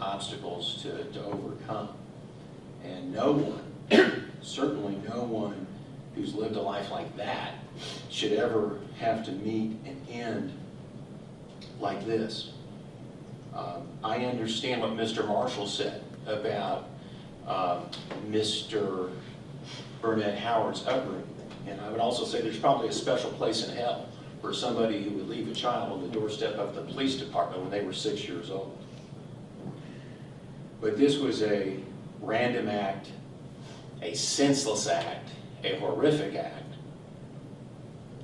obstacles to overcome. And no one, certainly no one who's lived a life like that should ever have to meet an end like this. I understand what Mr. Marshall said about Mr. Burnett Howard's upbringing. And I would also say there's probably a special place in hell for somebody who would leave a child on the doorstep of the police department when they were 6 years old. But this was a random act, a senseless act, a horrific act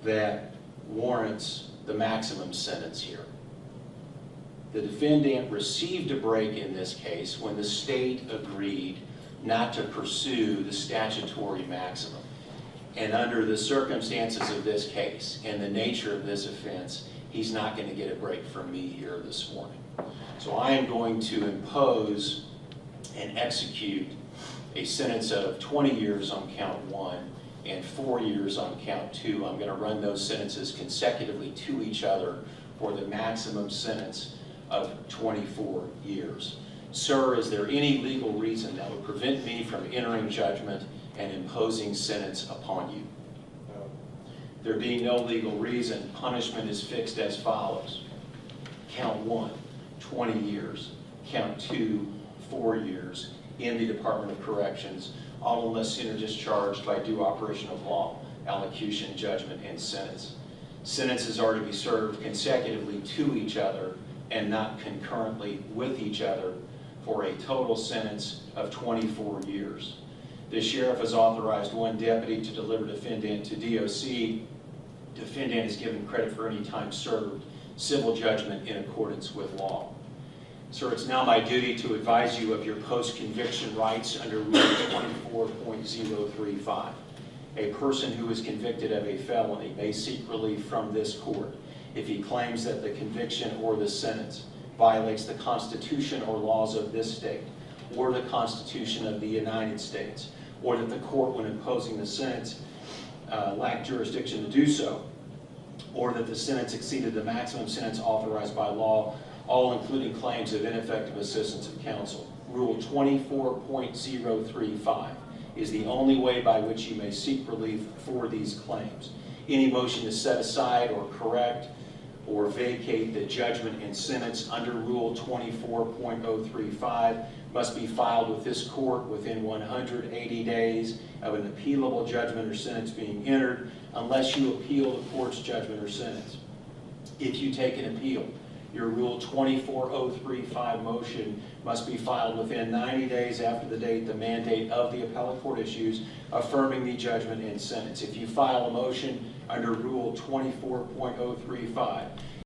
that warrants the maximum sentence here. The defendant received a break in this case when the state agreed not to pursue the statutory maximum. And under the circumstances of this case and the nature of this offense, he's not going to get a break from me here this morning. So I am going to impose and execute a sentence of 20 years on count 1 and 4 years on count 2. I'm going to run those sentences consecutively to each other for the maximum sentence of 24 years. Sir, is there any legal reason that would prevent me from entering judgment and imposing sentence upon you? No. There being no legal reason, punishment is fixed as follows. Count 1, 20 years. Count 2, 4 years in the Department of Corrections, all unless sooner discharged by due operation of law, allocution, judgment, and sentence. Sentences are to be served consecutively to each other and not concurrently with each other for a total sentence of 24 years. The sheriff has authorized one deputy to deliver defendant to DOC. Defendant is given credit for any time served, civil judgment in accordance with law. Sir, it's now my duty to advise you of your post-conviction rights under Rule 24.035. A person who is convicted of a felony may seek relief from this court if he claims that the conviction or the sentence violates the Constitution or laws of this state, or the Constitution of the United States, or that the court, when imposing the sentence, lacked jurisdiction to do so, or that the sentence exceeded the maximum sentence authorized by law, all including claims of ineffective assistance of counsel. Rule 24.035 is the only way by which you may seek relief for these claims. Any motion to set aside or correct or vacate the judgment and sentence under Rule 24.035 must be filed with this court within 180 days of an appealable judgment or sentence being entered, unless you appeal the court's judgment or sentence. If you take an appeal, your Rule 24.035 motion must be filed within 90 days after the date the mandate of the appellate court issues, affirming the judgment and sentence. If you file a motion under Rule 24.035